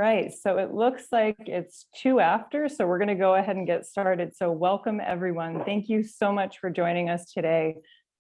Right, so it looks like it's 2 after, so we're going to go ahead and get started. So welcome everyone. Thank you so much for joining us today.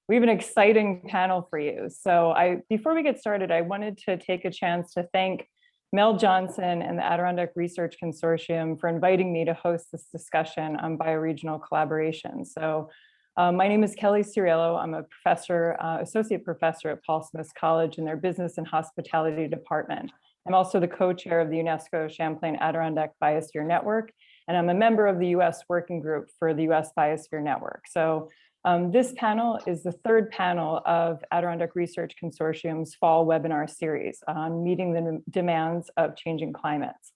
We have an exciting panel for you. So before we get started, I wanted to take a chance to thank Mel Johnson and the Adirondack Research Consortium for inviting me to host this discussion on bioregional collaboration. So my name is Kelly Cerialo. I'm a professor, associate professor at Paul Smith College in their Business and Hospitality Department. I'm also the co-chair of the UNESCO Champlain Adirondack Biosphere Network, and I'm a member of the US Working Group for the US Biosphere Network. So this panel is the third panel of Adirondack Research Consortium's fall webinar series on meeting the demands of changing climates.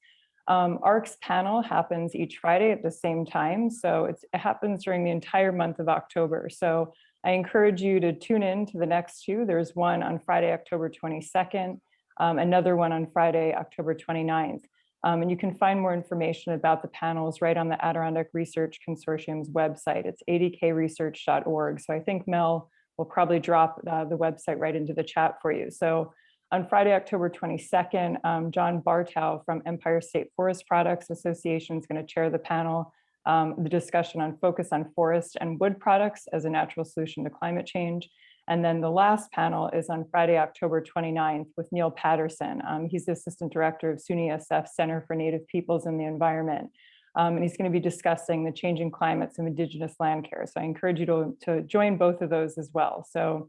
ARC's panel happens each Friday at the same time, so it happens during the entire month of October. So I encourage you to tune in to the next two. There's one on Friday, October 22nd, another one on Friday, October 29th. And you can find more information about the panels right on the Adirondack Research Consortium's website. It's adkresearch.org. So I think Mel will probably drop the website right into the chat for you. So on Friday, October 22nd, John Bartow from Empire State Forest Products Association is going to chair the panel, the discussion on focus on forest and wood products as a natural solution to climate change. And then the last panel is on Friday, October 29th with Neil Patterson. He's the Assistant Director of SUNY-ESF Center for Native Peoples and the Environment. And he's going to be discussing the changing climates of Indigenous land care. So I encourage you to join both of those as well. So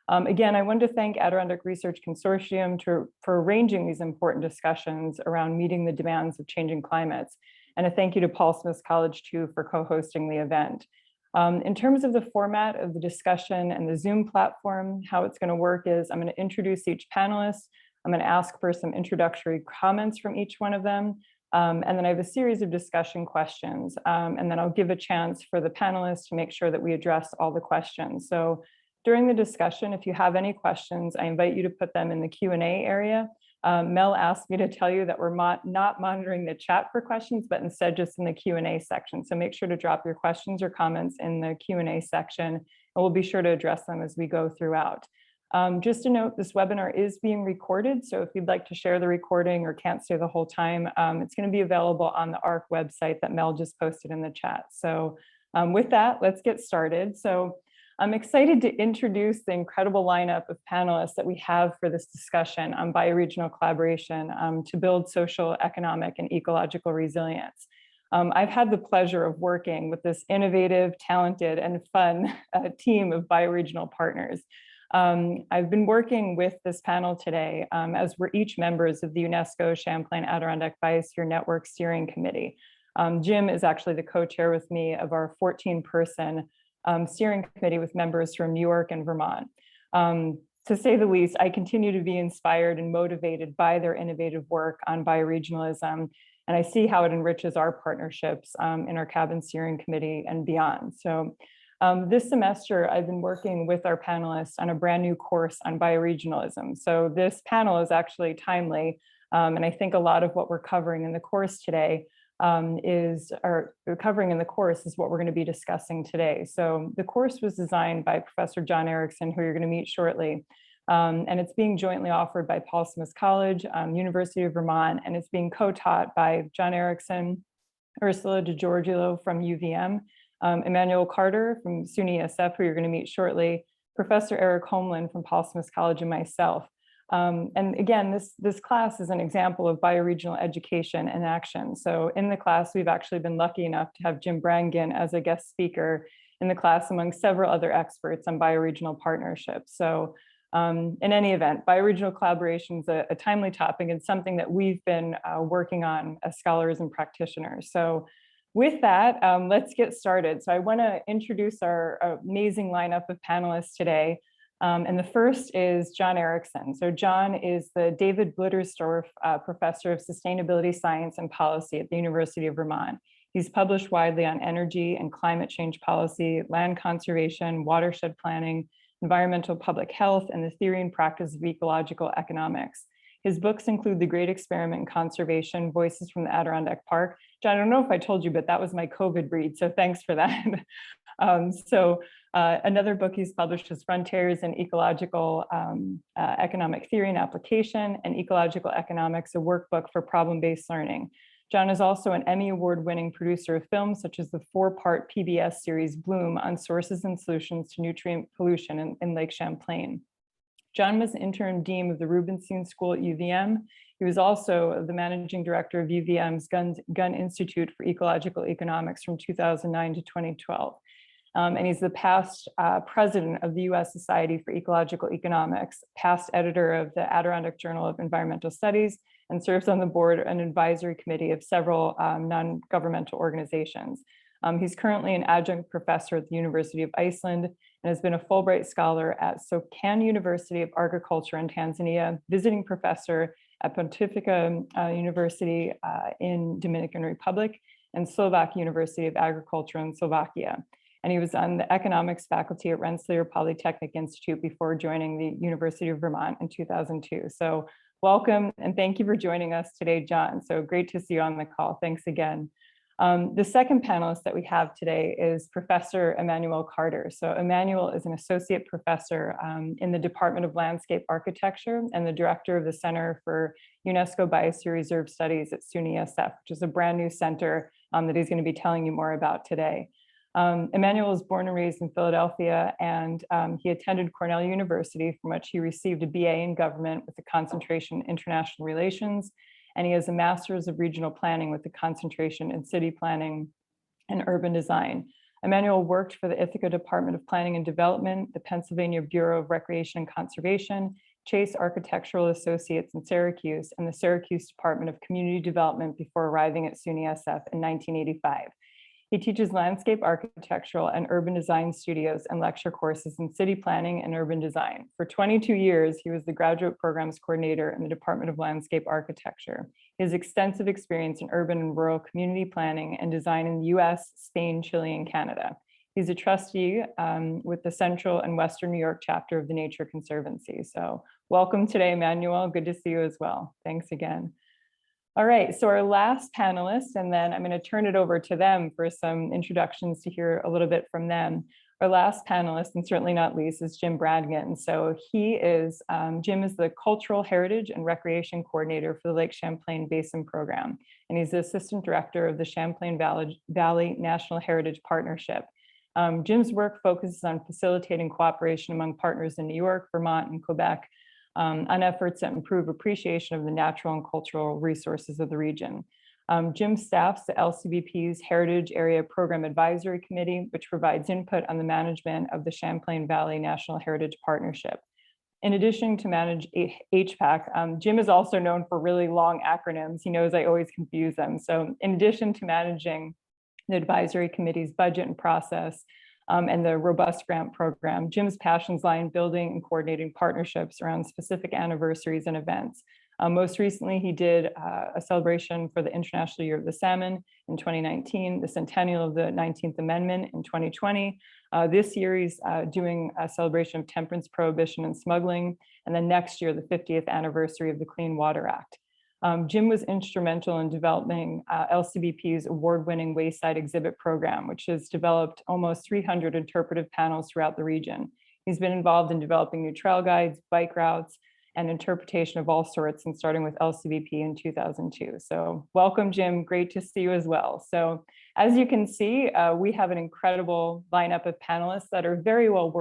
again, I wanted to thank Adirondack Research Consortium for arranging these important discussions around meeting the demands of changing climates. And a thank you to Paul Smith College too for co-hosting the event. In terms of the format of the discussion and the Zoom platform, how it's going to work is I'm going to introduce each panelist. I'm going to ask for some introductory comments from each one of them. And then I have a series of discussion questions. And then I'll give a chance for the panelists to make sure that we address all the questions. So during the discussion, if you have any questions, I invite you to put them in the Q&A area. Mel asked me to tell you that we're not monitoring the chat for questions, but instead just in the Q&A section. So make sure to drop your questions or comments in the Q&A section, and we'll be sure to address them as we go throughout. Just a note, this webinar is being recorded. So if you'd like to share the recording or can't stay the whole time, it's going to be available on the ARC website that Mel just posted in the chat. So with that, let's get started. So I'm excited to introduce the incredible lineup of panelists that we have for this discussion on bioregional collaboration to build social, economic, and ecological resilience. I've had the pleasure of working with this innovative, talented, and fun team of bioregional partners. I've been working with this panel today as we're each members of the UNESCO Champlain Adirondack Biosphere Network Steering Committee. Jim is actually the co-chair with me of our 14-person steering committee with members from New York and Vermont. To say the least, I continue to be inspired and motivated by their innovative work on bioregionalism, and I see how it enriches our partnerships in our cabin steering committee and beyond. So this semester, I've been working with our panelists on a brand new course on bioregionalism. So this panel is actually timely, and I think a lot of what we're covering in the course today is what we're going to be discussing today. So the course was designed by Professor John Erickson, who you're going to meet shortly, and it's being jointly offered by Paul Smith College, University of Vermont, and it's being co-taught by John Erickson, Ursula DiGiorgio from UVM, Emmanuel Carter from SUNY-ESF, who you're going to meet shortly, Professor Eric Homeland from Paul Smith College, and myself. And again, this class is an example of bioregional education in action. So in the class, we've actually been lucky enough to have Jim Brangan as a guest speaker in the class among several other experts on bioregional partnerships. So in any event, bioregional collaboration is a timely topic and something that we've been working on as scholars and practitioners. So with that, let's get started. So I want to introduce our amazing lineup of panelists today. And the first is John Erickson. So John is the David Blittersdorf Professor of Sustainability Science and Policy at the University of Vermont. He's published widely on energy and climate change policy, land conservation, watershed planning, environmental public health, and the theory and practice of ecological economics. His books include The Great Experiment in Conservation, Voices from the Adirondack Park. John, I don't know if I told you, but that was my COVID read, so thanks for that. Another book he's published is Frontiers in Ecological Economic Theory and Application, and Ecological Economics, a workbook for problem-based learning. John is also an Emmy Award-winning producer of films, such as the 4-part PBS series Bloom on sources and solutions to nutrient pollution in Lake Champlain. John was interim dean of the Rubenstein School at UVM. He was also the managing director of UVM's Gun Institute for Ecological Economics from 2009 to 2012. And he's the past president of the U.S. Society for Ecological Economics, past editor of the Adirondack Journal of Environmental Studies, and serves on the board and advisory committee of several non-governmental organizations. He's currently an adjunct professor at the University of Iceland and has been a Fulbright scholar at Sokan University of Agriculture in Tanzania, visiting professor at Pontificia University in Dominican Republic, and Slovak University of Agriculture in Slovakia. And he was on the economics faculty at Rensselaer Polytechnic Institute before joining the University of Vermont in 2002. So welcome, and thank you for joining us today, John. So great to see you on the call. Thanks again. The second panelist that we have today is Professor Emmanuel Carter. So Emmanuel is an associate professor in the Department of Landscape Architecture and the director of the Center for UNESCO Biosphere Reserve Studies at SUNY-ESF, which is a brand new center that he's going to be telling you more about today. Emmanuel was born and raised in Philadelphia, and he attended Cornell University, from which he received a BA in government with a concentration in international relations, and he has a master's of regional planning with a concentration in city planning and urban design. Emmanuel worked for the Ithaca Department of Planning and Development, the Pennsylvania Bureau of Recreation and Conservation, Chase Architectural Associates in Syracuse, and the Syracuse Department of Community Development before arriving at SUNY-ESF in 1985. He teaches landscape architectural and urban design studios and lecture courses in city planning and urban design. For 22 years, he was the graduate programs coordinator in the Department of Landscape Architecture. He has extensive experience in urban and rural community planning and design in the US, Spain, Chile, and Canada. He's a trustee with the Central and Western New York chapter of the Nature Conservancy. So welcome today, Emmanuel. Good to see you as well. Thanks again. All right, so our last panelist, and then I'm going to turn it over to them for some introductions to hear a little bit from them. Our last panelist, and certainly not least, is Jim Brangan. So Jim is the Cultural Heritage and Recreation Coordinator for the Lake Champlain Basin Program, and he's the Assistant Director of the Champlain Valley National Heritage Partnership. Jim's work focuses on facilitating cooperation among partners in New York, Vermont, and Quebec, on efforts that improve appreciation of the natural and cultural resources of the region. Jim staffs the LCVP's Heritage Area Program Advisory Committee, which provides input on the management of the Champlain Valley National Heritage Partnership. In addition to manage HPAC, Jim is also known for really long acronyms. He knows I always confuse them. So in addition to managing the advisory committee's budget and process, and the robust grant program, Jim's passions lie in building and coordinating partnerships around specific anniversaries and events. Most recently, he did a celebration for the International Year of the Salmon in 2019, the centennial of the 19th Amendment in 2020. This year, he's doing a celebration of temperance, prohibition, and smuggling, and then next year, the 50th anniversary of the Clean Water Act. Jim was instrumental in developing LCBP's award-winning Wayside Exhibit program, which has developed almost 300 interpretive panels throughout the region. He's been involved in developing new trail guides, bike routes, and interpretation of all sorts, and starting with LCBP in 2002. So welcome, Jim. Great to see you as well. So as you can see, we have an incredible lineup of panelists that are very well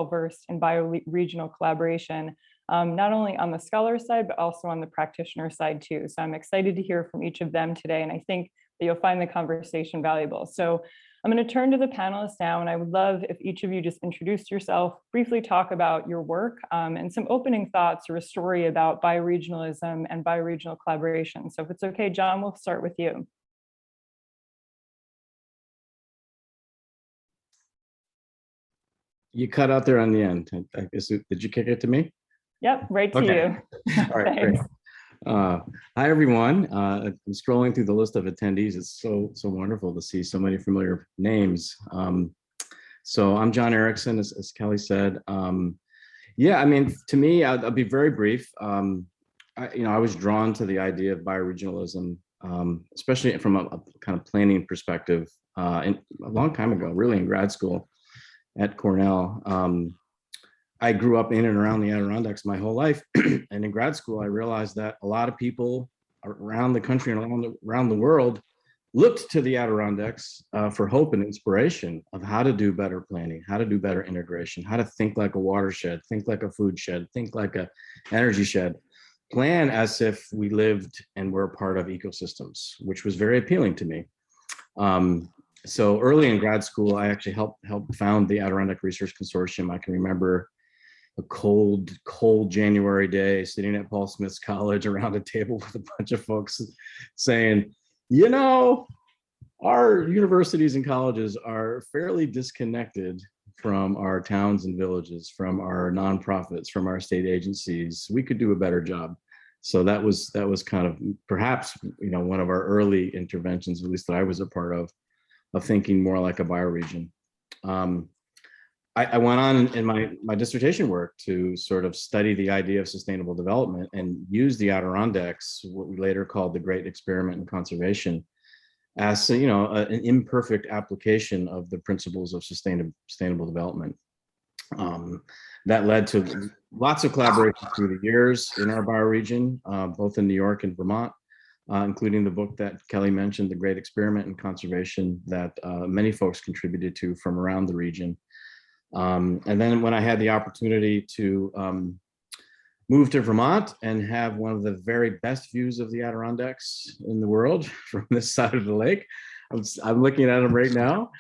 versed in bioregional collaboration, not only on the scholar side, but also on the practitioner side too. So I'm excited to hear from each of them today, and I think that you'll find the conversation valuable. So I'm going to turn to the panelists now, and I would love if each of you just introduce yourself, briefly talk about your work, and some opening thoughts or a story about bioregionalism and bioregional collaboration. So if it's okay, John, we'll start with you. You cut out there on the end. I guess, did you kick it to me? Yep, right to you. All right, great. Hi, everyone. I'm scrolling through the list of attendees. It's so wonderful to see so many familiar names. So I'm John Erickson, as Kelly said. Yeah, I mean, to me, I'll be very brief. I was drawn to the idea of bioregionalism, especially from a kind of planning perspective, a long time ago, really in grad school. at Cornell. I grew up in and around the Adirondacks my whole life. And in grad school, I realized that a lot of people around the country and around the world looked to the Adirondacks for hope and inspiration of how to do better planning, how to do better integration, how to think like a watershed, think like a food shed, think like a energy shed, plan as if we lived and were a part of ecosystems, which was very appealing to me. So early in grad school, I actually helped found the Adirondack Research Consortium. I can remember a cold January day sitting at Paul Smith's College around a table with a bunch of folks saying, you know, our universities and colleges are fairly disconnected from our towns and villages, from our nonprofits, from our state agencies. We could do a better job. So that was kind of perhaps, you know, one of our early interventions, at least that I was a part of thinking more like a bioregion. I went on in my dissertation work to sort of study the idea of sustainable development and use the Adirondacks, what we later called the Great Experiment in Conservation, as you know, an imperfect application of the principles of sustainable development. That led to lots of collaboration through the years in our bioregion, both in New York and Vermont, including the book that Kelly mentioned, The Great Experiment in Conservation, that many folks contributed to from around the region. And then when I had the opportunity to move to Vermont and have one of the very best views of the Adirondacks in the world from this side of the lake, I'm looking at them right now.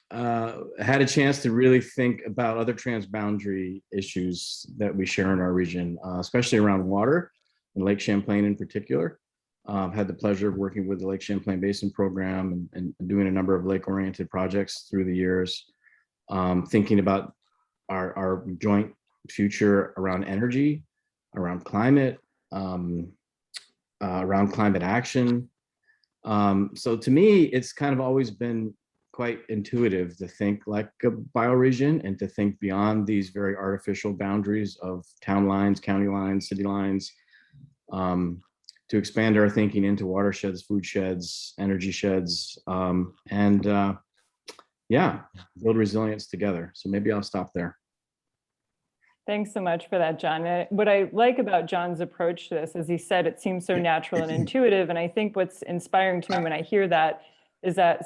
Had a chance to really think about other transboundary issues that we share in our region, especially around water and Lake Champlain in particular. Had the pleasure of working with the Lake Champlain Basin program and doing a number of lake-oriented projects through the years, thinking about our joint future around energy, around climate, around climate action. So to me, it's kind of always been quite intuitive to think like a bioregion and to think beyond these very artificial boundaries of town lines, county lines, city lines, to expand our thinking into watersheds, food sheds, energy sheds, and yeah, build resilience together. So maybe I'll stop there. Thanks so much for that, John. What I like about John's approach to this, as he said, it seems so natural and intuitive. And I think what's inspiring to me when I hear that is that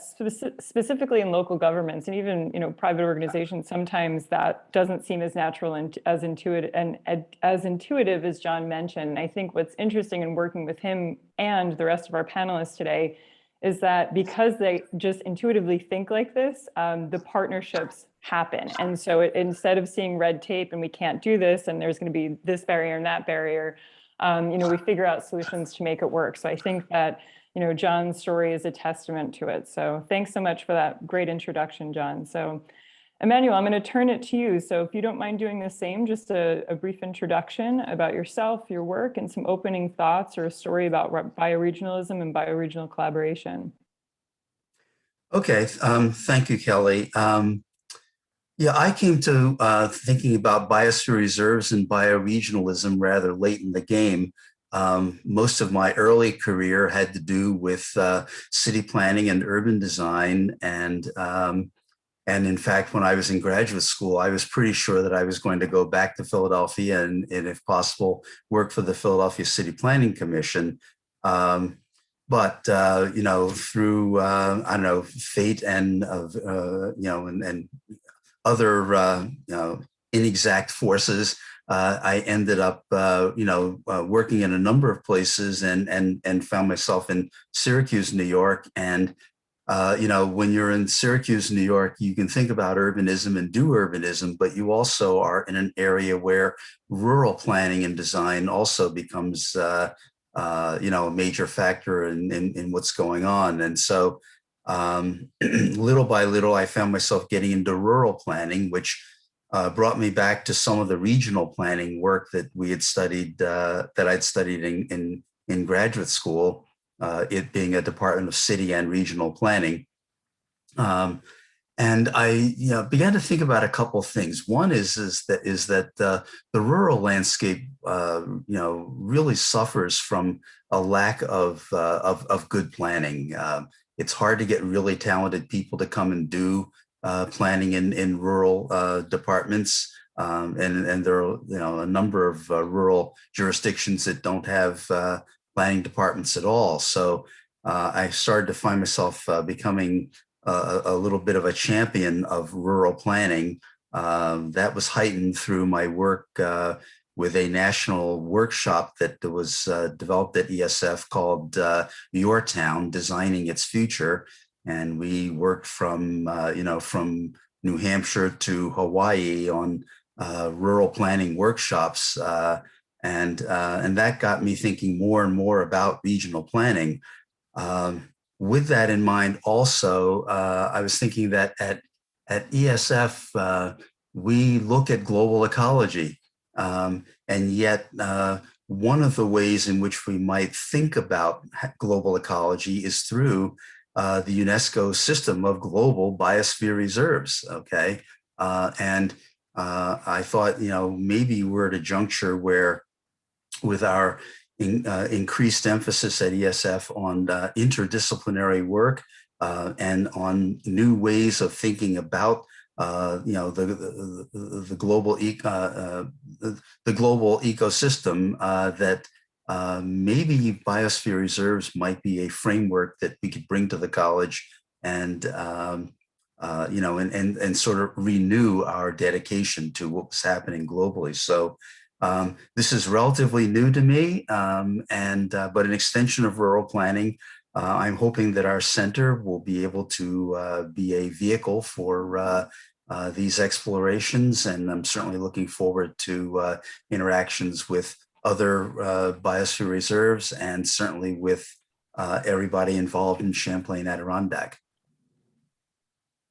specifically in local governments and even, you know, private organizations, sometimes that doesn't seem as natural and as intuitive as John mentioned. And I think what's interesting in working with him and the rest of our panelists today is that because they just intuitively think like this, the partnerships happen. And so instead of seeing red tape and we can't do this and there's going to be this barrier and that barrier, you know, we figure out solutions to make it work. So I think that, you know, John's story is a testament to it. So thanks so much for that great introduction, John. So Emmanuel, I'm going to turn it to you. So if you don't mind doing the same, just a brief introduction about yourself, your work, and some opening thoughts or a story about bioregionalism and bioregional collaboration. Okay, thank you, Kelly. Yeah, I came to thinking about biosphere reserves and bioregionalism rather late in the game. Most of my early career had to do with city planning and urban design. And in fact, when I was in graduate school, I was pretty sure that I was going to go back to Philadelphia and if possible, work for the Philadelphia City Planning Commission. But you know, through I don't know, fate and you know, and other you know, inexact forces, I ended up you know, working in a number of places and found myself in Syracuse, New York. And you know, when you're in Syracuse, New York, you can think about urbanism and do urbanism, but you also are in an area where rural planning and design also becomes you know, a major factor in what's going on. And so little by little, I found myself getting into rural planning, which brought me back to some of the regional planning work that we had studied, that I'd studied in graduate school, it being a Department of City and Regional Planning. And I, you know, began to think about a couple of things. One is that the rural landscape, you know, really suffers from a lack of good planning. It's hard to get really talented people to come and do planning in rural departments. And there are, a number of rural jurisdictions that don't have planning departments at all. So I started to find myself becoming a little bit of a champion of rural planning. That was heightened through my work with a national workshop that was developed at ESF called Your Town, Designing Its Future. And we worked from, from New Hampshire to Hawaii on rural planning workshops. And that got me thinking more and more about regional planning. With that in mind, also, I was thinking that at ESF, we look at global ecology. And yet, one of the ways in which we might think about global ecology is through the UNESCO system of global biosphere reserves. Okay. And I thought, maybe we're at a juncture where, with our increased emphasis at ESF on interdisciplinary work and on new ways of thinking about the global ecosystem, that maybe biosphere reserves might be a framework that we could bring to the college and and sort of renew our dedication to what was happening globally. So this is relatively new to me, but an extension of rural planning. I'm hoping that our center will be able to be a vehicle for these explorations, and I'm certainly looking forward to interactions with other biosphere reserves and certainly with everybody involved in Champlain Adirondack.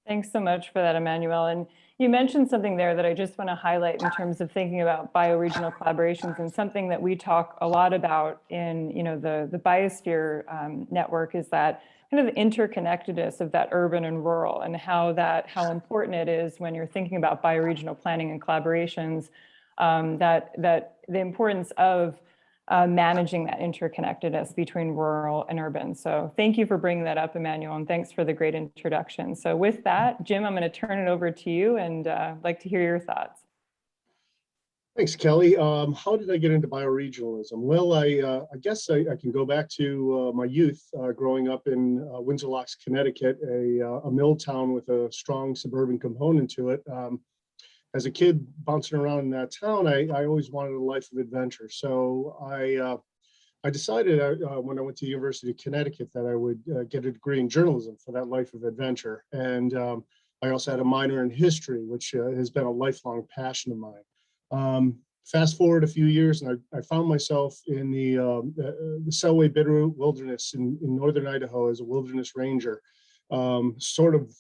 Thanks so much for that, Emmanuel. And you mentioned something there that I just want to highlight in terms of thinking about bioregional collaborations, and something that we talk a lot about in the biosphere network is that kind of the interconnectedness of that urban and rural, and how important it is when you're thinking about bioregional planning and collaborations, that the importance of managing that interconnectedness between rural and urban. So thank you for bringing that up, Emmanuel, and thanks for the great introduction. So with that, Jim, I'm going to turn it over to you, and I'd like to hear your thoughts. Thanks, Kelly. How did I get into bioregionalism? Well, I guess I can go back to my youth, growing up in Windsor Locks, Connecticut, a mill town with a strong suburban component to it. As a kid bouncing around in that town, I always wanted a life of adventure. So I decided when I went to the University of Connecticut that I would get a degree in journalism for that life of adventure. And I also had a minor in history, which has been a lifelong passion of mine. Fast forward a few years, and I found myself in the Selway Bitterroot Wilderness in northern Idaho as a wilderness ranger, sort of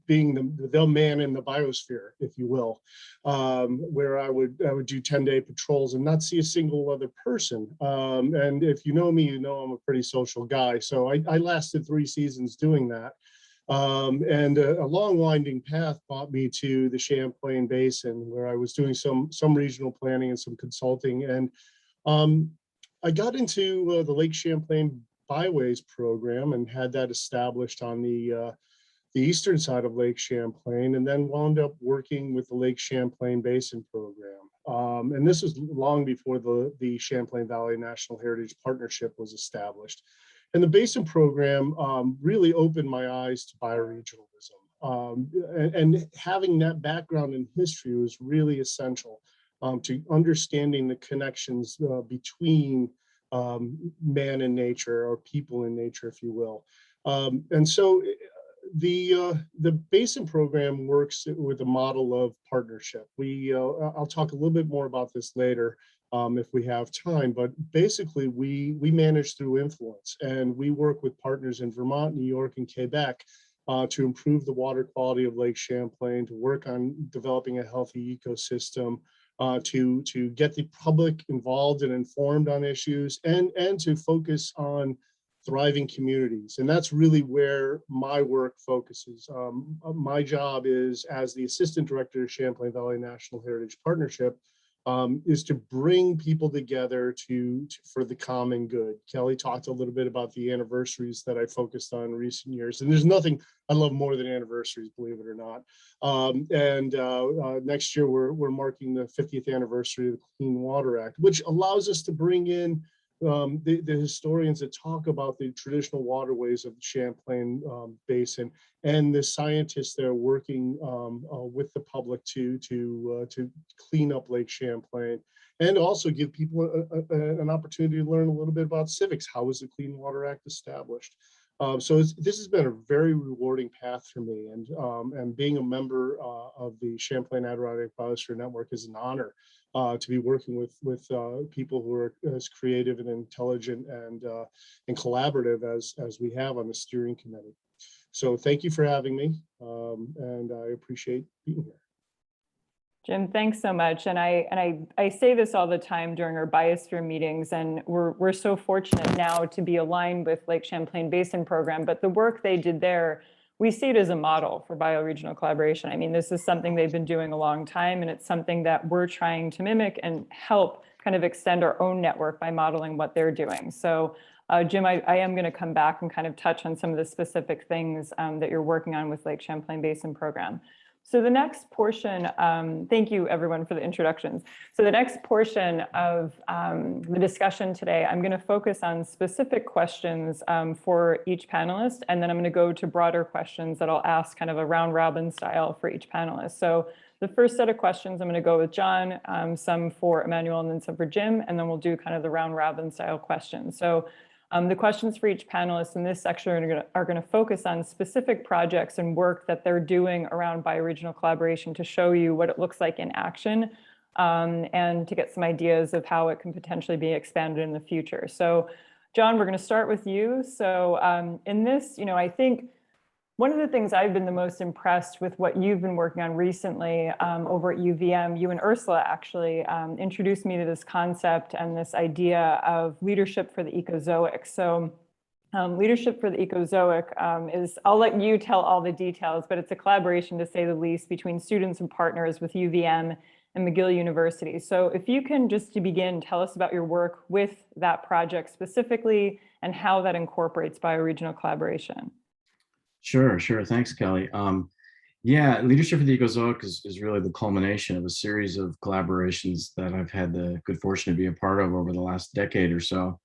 being the man in the biosphere, if you will, where I would do 10-day patrols and not see a single other person. And if you know me, you know I'm a pretty social guy. So I lasted 3 seasons doing that. And a long winding path brought me to the Champlain Basin, where I was doing some regional planning and some consulting. And I got into the Lake Champlain Byways program and had that established on the eastern side of Lake Champlain, and then wound up working with the Lake Champlain Basin program. And this was long before the Champlain Valley National Heritage Partnership was established. And the Basin program really opened my eyes to bioregionalism. And having that background in history was really essential to understanding the connections between man and nature, or people in nature, if you will. And so the Basin program works with a model of partnership. I'll talk a little bit more about this later if we have time, but basically we manage through influence, and we work with partners in Vermont, New York, and Quebec to improve the water quality of Lake Champlain, to work on developing a healthy ecosystem, to get the public involved and informed on issues, and to focus on thriving communities. And that's really where my work focuses. My job is, as the Assistant Director of Champlain Valley National Heritage Partnership, is to bring people together for the common good. Kelly talked a little bit about the anniversaries that I focused on in recent years, and there's nothing I love more than anniversaries, believe it or not. Next year we're marking the 50th anniversary of the Clean Water Act, which allows us to bring in the historians that talk about the traditional waterways of the Champlain Basin, and the scientists that are working with the public to clean up Lake Champlain, and also give people an opportunity to learn a little bit about civics. How was the Clean Water Act established? So this has been a very rewarding path for me, and being a member of the Champlain Adirondack Biosphere Network is an honor to be working with people who are as creative and intelligent and collaborative as we have on the steering committee. So thank you for having me, and I appreciate being here. Jim, thanks so much. And I say this all the time during our biosphere meetings, and we're so fortunate now to be aligned with Lake Champlain Basin program, but the work they did there, we see it as a model for bioregional collaboration. I mean, this is something they've been doing a long time, and it's something that we're trying to mimic and help kind of extend our own network by modeling what they're doing. So Jim, I am going to come back and kind of touch on some of the specific things that you're working on with Lake Champlain Basin program. So the next portion, thank you everyone for the introductions. So the next portion of the discussion today, I'm going to focus on specific questions for each panelist, and then I'm going to go to broader questions that I'll ask kind of a round robin style for each panelist. So the first set of questions, I'm going to go with John, some for Emmanuel, and then some for Jim, and then we'll do kind of the round robin style questions. So the questions for each panelist in this section are going to focus on specific projects and work that they're doing around bioregional collaboration to show you what it looks like in action, and to get some ideas of how it can potentially be expanded in the future. So John, we're going to start with you. So in this, I think one of the things I've been the most impressed with what you've been working on recently over at UVM, you and Ursula actually introduced me to this concept and this idea of leadership for the Ecozoic. So leadership for the Ecozoic is, I'll let you tell all the details, but it's a collaboration, to say the least, between students and partners with UVM and McGill University. So if you can, just to begin, tell us about your work with that project specifically and how that incorporates bioregional collaboration. Sure. Thanks, Kelly. Yeah, Leadership for the Ecozoic is really the culmination of a series of collaborations that I've had the good fortune to be a part of over the last decade or so.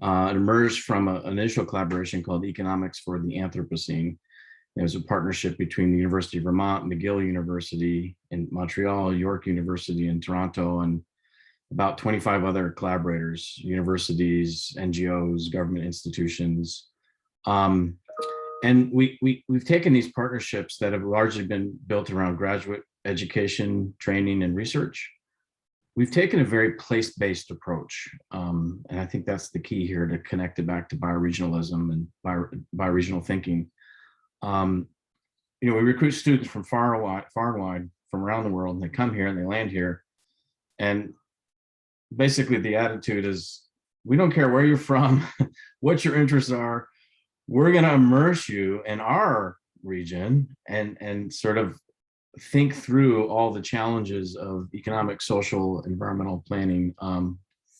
It emerged from an initial collaboration called Economics for the Anthropocene. It was a partnership between the University of Vermont, McGill University in Montreal, York University in Toronto, and about 25 other collaborators, universities, NGOs, government institutions. And we've taken these partnerships that have largely been built around graduate education, training, and research. We've taken a very place-based approach. And I think that's the key here to connect it back to bioregionalism and bioregional thinking. We recruit students from far and wide from around the world, and they come here and they land here. And basically the attitude is, we don't care where you're from, what your interests are. We're going to immerse you in our region and sort of think through all the challenges of economic, social, environmental planning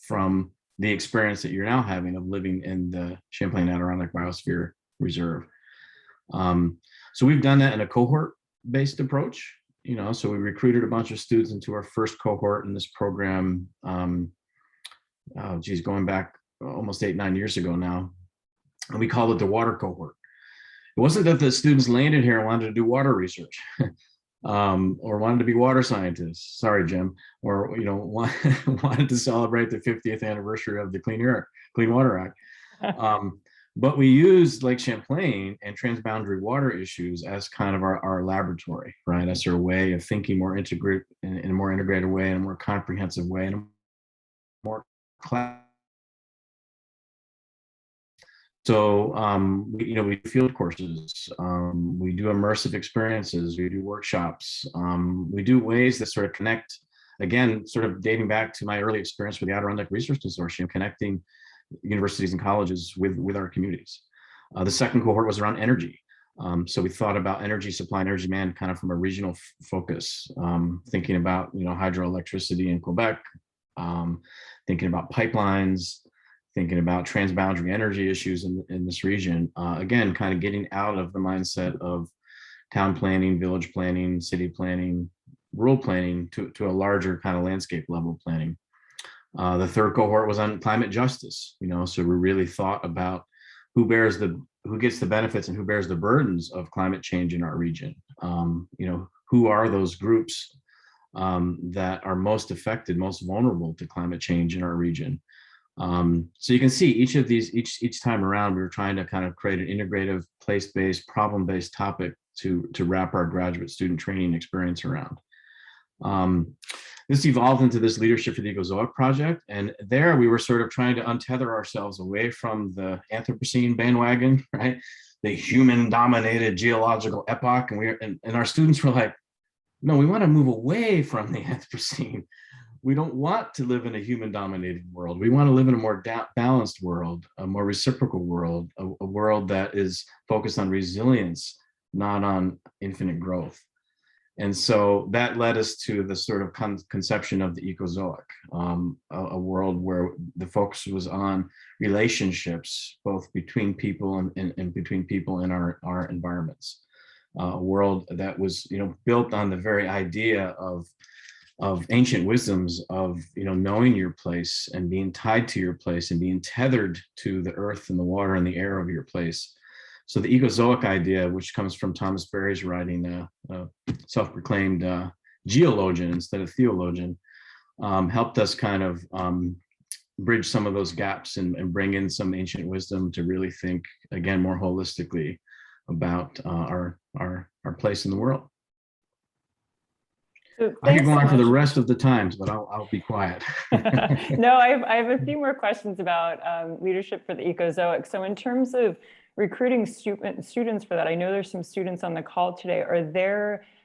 from the experience that you're now having of living in the Champlain Adirondack Biosphere Reserve. So we've done that in a cohort-based approach. So we recruited a bunch of students into our first cohort in this program. Going back almost 8-9 years ago now. And we call it the water cohort. It wasn't that the students landed here and wanted to do water research or wanted to be water scientists. Sorry, Jim. Or wanted to celebrate the 50th anniversary of the Clean Water Act. But we used Lake Champlain and transboundary water issues as kind of our laboratory, right? As our way of thinking more in a more integrated way, in a more comprehensive way, in a more So we do field courses, we do immersive experiences, we do workshops, we do ways that sort of connect, again, sort of dating back to my early experience with the Adirondack Research Consortium, connecting universities and colleges with our communities. The second cohort was around energy. So we thought about energy supply and energy demand kind of from a regional focus, thinking about, hydroelectricity in Quebec, thinking about pipelines, thinking about transboundary energy issues in this region. Again, kind of getting out of the mindset of town planning, village planning, city planning, rural planning to a larger kind of landscape level planning. The third cohort was on climate justice, so we really thought about who gets the benefits and who bears the burdens of climate change in our region. Who are those groups that are most affected, most vulnerable to climate change in our region? So you can see each time around, we were trying to kind of create an integrative, place-based, problem-based topic to wrap our graduate student training experience around. This evolved into this Leadership for the Ecozoic project, and there we were sort of trying to untether ourselves away from the Anthropocene bandwagon, right? The human-dominated geological epoch, and our students were like, no, we want to move away from the Anthropocene. We don't want to live in a human-dominated world. We want to live in a more balanced world, a more reciprocal world, a world that is focused on resilience, not on infinite growth. And so that led us to the sort of conception of the Ecozoic, a world where the focus was on relationships, both between people and between people in our environments. A world that was, built on the very idea of ancient wisdoms of, knowing your place and being tied to your place and being tethered to the earth and the water and the air of your place. So the Ecozoic idea, which comes from Thomas Berry's writing, self-proclaimed geologian instead of theologian, helped us kind of bridge some of those gaps and bring in some ancient wisdom to really think, again, more holistically about our place in the world. So I could go on so for the much. rest of the times, but I'll be quiet. No, I have a few more questions about leadership for the Ecozoic. So in terms of recruiting students for that, I know there's some students on the call today.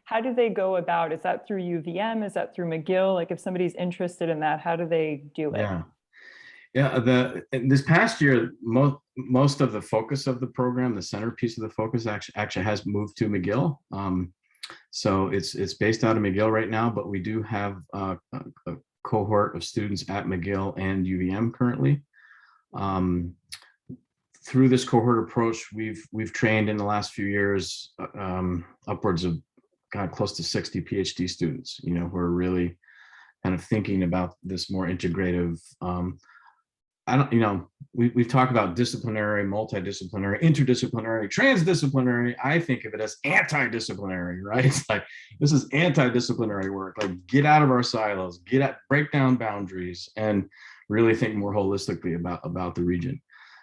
How do they go about? Is that through UVM? Is that through McGill? Like if somebody's interested in that, how do they do it? This past year, most of the focus of the program, the centerpiece of the focus actually has moved to McGill. So it's based out of McGill right now, but we do have a cohort of students at McGill and UVM currently. Through this cohort approach, we've trained in the last few years upwards of close to 60 PhD students, who are really kind of thinking about this more integrative. We've talked about disciplinary, multidisciplinary, interdisciplinary, transdisciplinary. I think of it as anti-disciplinary, right? It's like, this is anti-disciplinary work, like get out of our silos, break down boundaries and really think more holistically about the region.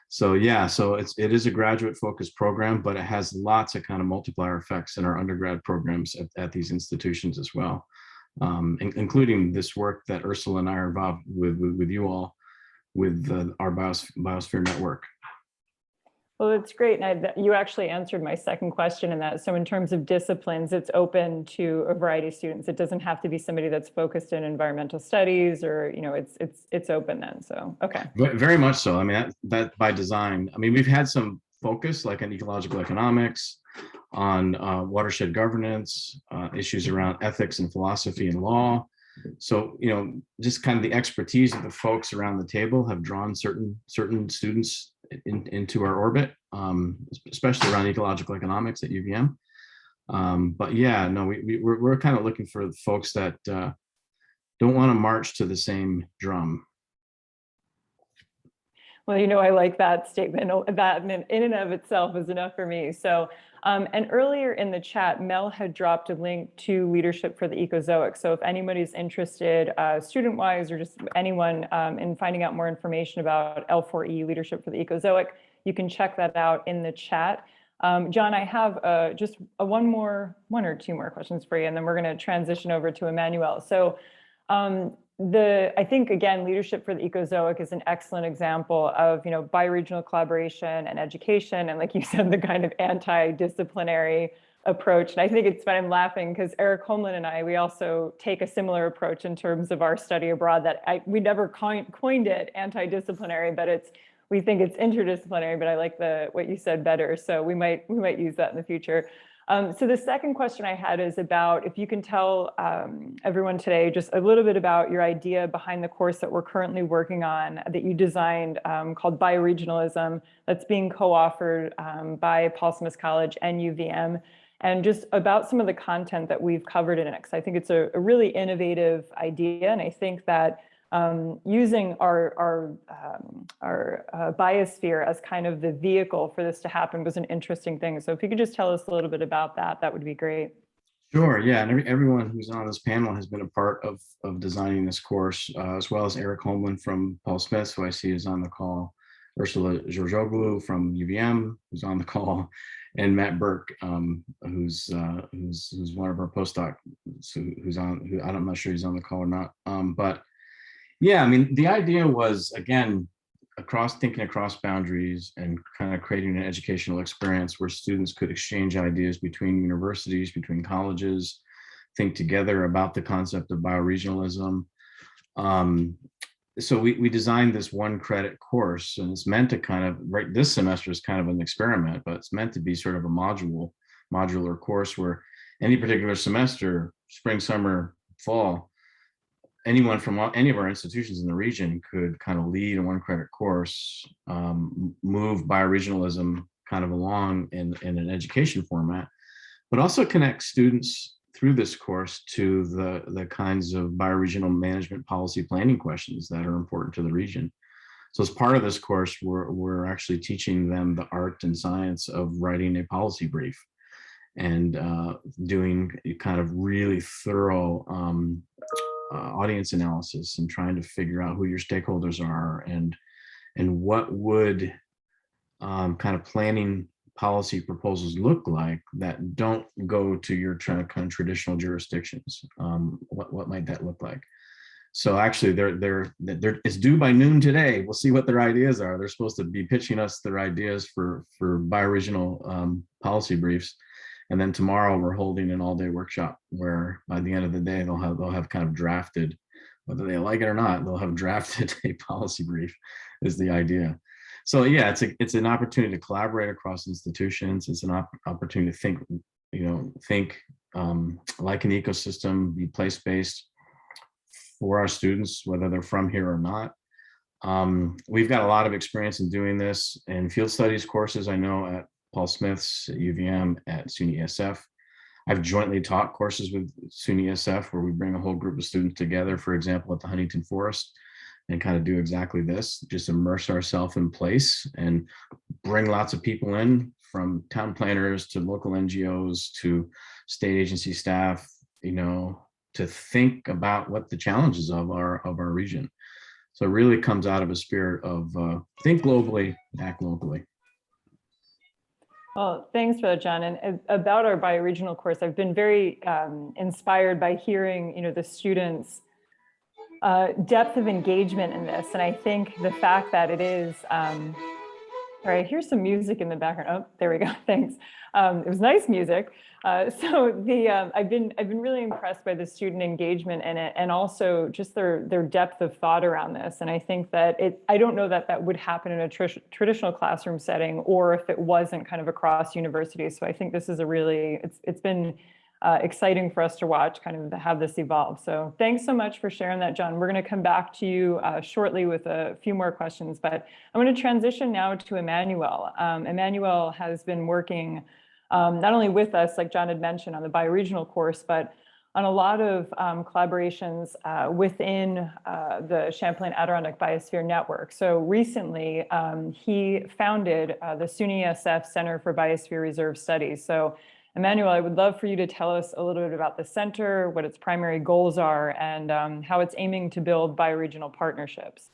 So it is a graduate focused program, but it has lots of kind of multiplier effects in our undergrad programs at these institutions as well, including this work that Ursula and I are involved with you all, with our biosphere network. Well, that's great. And you actually answered my second question in that. So in terms of disciplines, it's open to a variety of students. It doesn't have to be somebody that's focused in environmental studies or, it's open then. So, okay. Very much so. I mean, that by design. I mean, we've had some focus like on ecological economics, on watershed governance, issues around ethics and philosophy and law. So, just kind of the expertise of the folks around the table have drawn certain students into our orbit, especially around ecological economics at UVM. But yeah, no, we're kind of looking for folks that don't want to march to the same drum. Well, I like that statement. That in and of itself is enough for me. So, and earlier in the chat, Mel had dropped a link to Leadership for the Ecozoic. So if anybody's interested, student-wise or just anyone in finding out more information about L4E, Leadership for the Ecozoic, you can check that out in the chat. John, I have just one or two more questions for you, and then we're going to transition over to Emmanuel. So I think, again, Leadership for the Ecozoic is an excellent example of, bioregional collaboration and education. And like you said, the kind of anti-disciplinary approach. And I think it's when I'm laughing because Eric Holmlin and we also take a similar approach in terms of our study abroad that we never coined it anti-disciplinary, but we think it's interdisciplinary, but I like what you said better. So we might use that in the future. So the second question I had is about if you can tell everyone today just a little bit about your idea behind the course that we're currently working on that you designed called Bioregionalism, that's being co-authored by Paul Smith College and UVM, and just about some of the content that we've covered in it, because I think it's a really innovative idea, and I think that using our biosphere as kind of the vehicle for this to happen was an interesting thing. So if you could just tell us a little bit about that, that would be great. Sure, yeah, and everyone who's on this panel has been a part of designing this course, as well as Eric Holman from Paul Smith, who I see is on the call, Ursula Georgioglu from UVM, who's on the call, and Matt Burke, who's one of our postdocs, I'm not sure he's on the call or not, but yeah, I mean, the idea was, again, thinking across boundaries and kind of creating an educational experience where students could exchange ideas between universities, between colleges, think together about the concept of bioregionalism. So we designed this 1 credit course, and it's meant to kind of, right, this semester is kind of an experiment, but it's meant to be sort of a modular course where any particular semester, spring, summer, fall, anyone from any of our institutions in the region could kind of lead a 1 credit course, move bioregionalism kind of along in an education format, but also connect students through this course to the kinds of bioregional management policy planning questions that are important to the region. So as part of this course, we're actually teaching them the art and science of writing a policy brief and doing kind of really thorough audience analysis and trying to figure out who your stakeholders are and what would kind of planning policy proposals look like that don't go to your kind of traditional jurisdictions. What might that look like? So actually, it's due by noon today. We'll see what their ideas are. They're supposed to be pitching us their ideas for bioregional policy briefs. And then tomorrow we're holding an all-day workshop where by the end of the day, they'll have kind of drafted, whether they like it or not, they'll have drafted a policy brief is the idea. So yeah, it's an opportunity to collaborate across institutions. It's an opportunity to think like an ecosystem, be place-based for our students, whether they're from here or not. We've got a lot of experience in doing this in field studies courses. I know at Paul Smith's, at UVM, at SUNY-ESF. I've jointly taught courses with SUNY-ESF where we bring a whole group of students together, for example, at the Huntington Forest, and kind of do exactly this, just immerse ourselves in place and bring lots of people in, from town planners to local NGOs to state agency staff, to think about what the challenges of our region. So it really comes out of a spirit of think globally, act locally. Well, thanks for that, John. And about our bioregional course, I've been very inspired by hearing, the students' depth of engagement in this. And I think the fact that it is, all right, here's some music in the background. Oh, there we go. Thanks. It was nice music. I've been really impressed by the student engagement in it, and also just their depth of thought around this. And I think that I don't know that would happen in a traditional classroom setting, or if it wasn't kind of across universities. So I think this is it's been exciting for us to watch, kind of have this evolve. So thanks so much for sharing that, John. We're going to come back to you shortly with a few more questions, but I'm going to transition now to Emmanuel. Emmanuel has been working not only with us, like John had mentioned, on the bioregional course, but on a lot of collaborations within the Champlain Adirondack Biosphere Network. So recently, he founded the SUNY-ESF Center for Biosphere Reserve Studies. So Emmanuel, I would love for you to tell us a little bit about the center, what its primary goals are, and how it's aiming to build bioregional partnerships.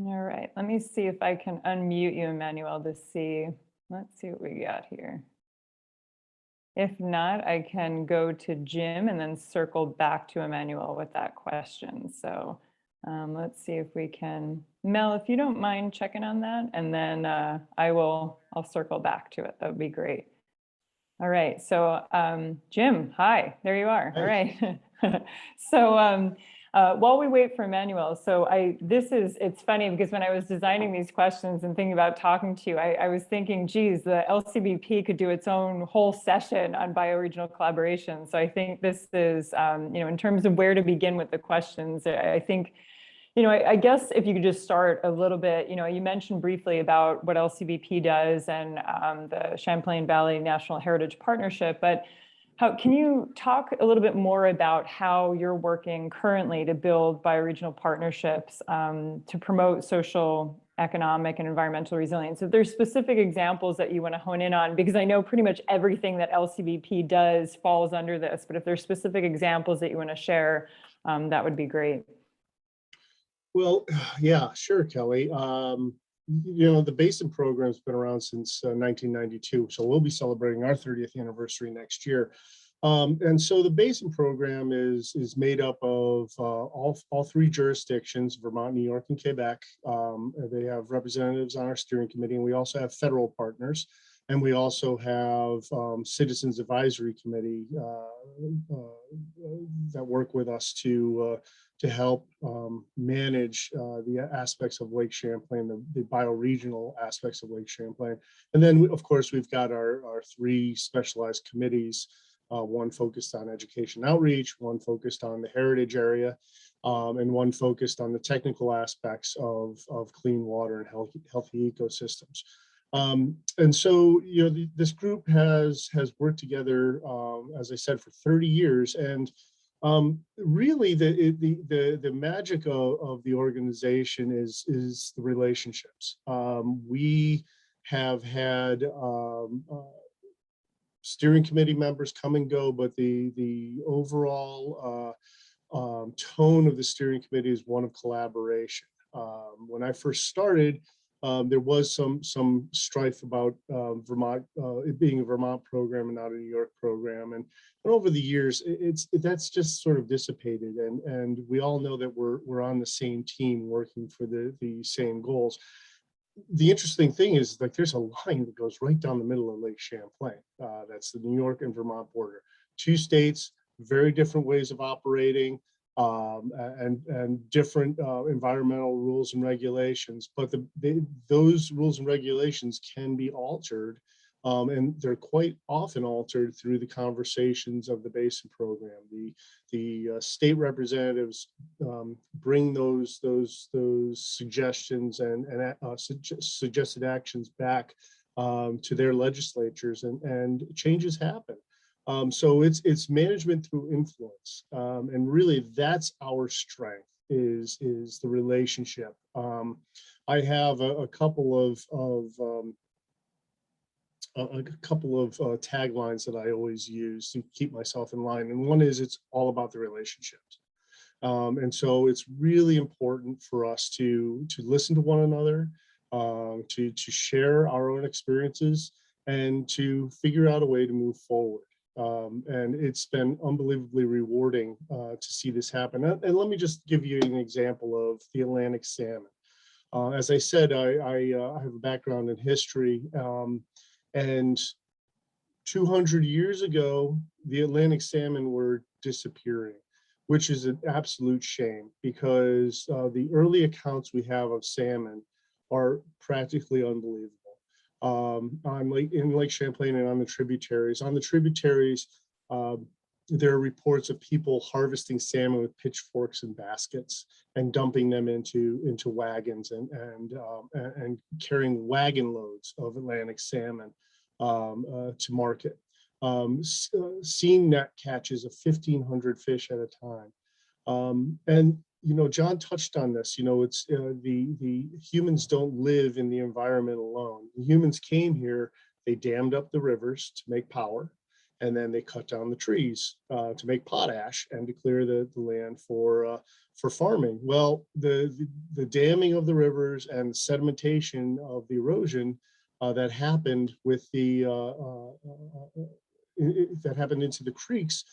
All right, let me see if I can unmute you, Emmanuel, to see. Let's see what we got here. If not, I can go to Jim and then circle back to Emmanuel with that question. So Let's see if we can, Mel, if you don't mind checking on that, and then I'll circle back to it. That would be great. All right, so Jim, hi, there you are. All right. So while we wait for Emmanuel, so it's funny because when I was designing these questions and thinking about talking to you, I was thinking, geez, the LCBP could do its own whole session on bioregional collaboration. So I think this is, in terms of where to begin with the questions, I think, I guess if you could just start a little bit, you mentioned briefly about what LCBP does and the Champlain Valley National Heritage Partnership, but can you talk a little bit more about how you're working currently to build bioregional partnerships to promote social, economic, and environmental resilience? If there's specific examples that you want to hone in on, because I know pretty much everything that LCBP does falls under this, but if there's specific examples that you want to share, that would be great. Well, yeah, sure, Kelly. The Basin program's been around since 1992, so we'll be celebrating our 30th anniversary next year. And so the Basin program is made up of all three jurisdictions, Vermont, New York, and Quebec. They have representatives on our steering committee, and we also have federal partners. And we also have Citizens Advisory Committee that work with us to help manage the aspects of Lake Champlain, the bioregional aspects of Lake Champlain. And then, of course, we've got our three specialized committees, one focused on education outreach, one focused on the heritage area, and one focused on the technical aspects of clean water and healthy ecosystems. And so, this group has worked together, as I said, for 30 years. And really, the magic of the organization is the relationships. We have had steering committee members come and go, but the overall tone of the steering committee is one of collaboration. When I first started, there was some strife about Vermont, it being a Vermont program and not a New York program, and over the years, that's just sort of dissipated, and we all know that we're on the same team working for the same goals. The interesting thing is, like, there's a line that goes right down the middle of Lake Champlain. That's the New York and Vermont border. Two states, very different ways of operating. And different environmental rules and regulations, but those rules and regulations can be altered, and they're quite often altered through the conversations of the Basin program. The state representatives bring those suggestions and suggested actions back to their legislatures, and changes happen. So it's management through influence, and really that's our strength is the relationship. I have a couple of taglines that I always use to keep myself in line, and one is it's all about the relationships. And so it's really important for us to listen to one another, to share our own experiences, and to figure out a way to move forward. And it's been unbelievably rewarding to see this happen. And let me just give you an example of the Atlantic salmon. As I said, I have a background in history, and 200 years ago, the Atlantic salmon were disappearing, which is an absolute shame, because the early accounts we have of salmon are practically unbelievable. In Lake Champlain and on the tributaries. On the tributaries, there are reports of people harvesting salmon with pitchforks and baskets and dumping them into wagons and carrying wagon loads of Atlantic salmon to market. Seeing net catches of 1,500 fish at a time. And John touched on this. It's the humans don't live in the environment alone. The humans came here, they dammed up the rivers to make power, and then they cut down the trees to make potash and to clear the land for farming. Well, the damming of the rivers and sedimentation of the erosion that happened with that happened into the creeks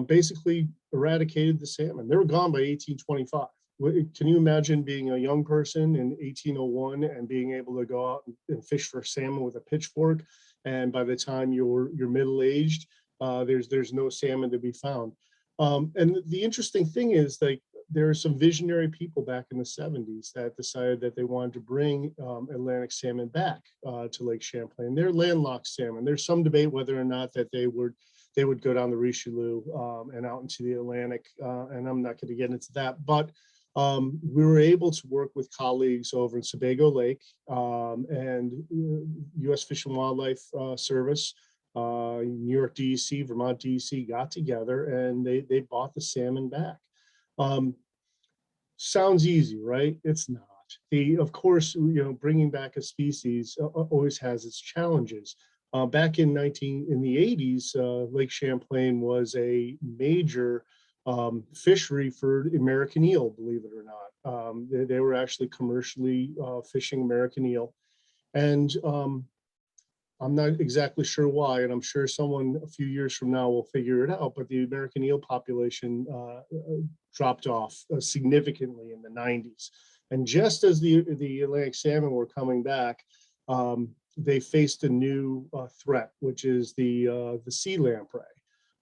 basically eradicated the salmon. They were gone by 1825. can you imagine being a young person in 1801 and being able to go out and fish for salmon with a pitchfork, and by the time you're middle-aged, there's no salmon to be found. And the interesting thing is, like, there are some visionary people back in the 70s that decided that they wanted to bring Atlantic salmon back to Lake Champlain. They're landlocked salmon. There's some debate whether or not that they would go down the Richelieu and out into the Atlantic, and I'm not going to get into that. But we were able to work with colleagues over in Sebago Lake and U.S. Fish and Wildlife Service, New York DEC, Vermont DEC got together, and they bought the salmon back. Sounds easy, right? It's not. Of course, bringing back a species always has its challenges. Back in the 80s, Lake Champlain was a major fishery for American eel, believe it or not. They were actually commercially fishing American eel. And I'm not exactly sure why, and I'm sure someone a few years from now will figure it out, but the American eel population dropped off significantly in the 90s. And just as the Atlantic salmon were coming back, they faced a new threat, which is the sea lamprey.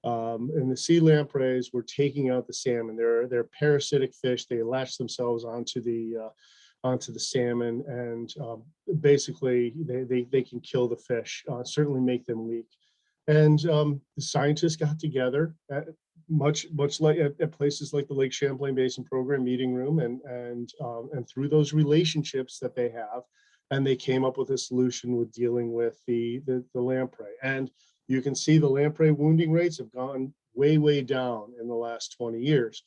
And the sea lampreys were taking out the salmon. They're parasitic fish. They latch themselves onto the salmon, and basically they can kill the fish, certainly make them leak. And the scientists got together at much like at places like the Lake Champlain Basin Program meeting room, and through those relationships that they have, and they came up with a solution with dealing with the lamprey. And you can see the lamprey wounding rates have gone way down in the last 20 years.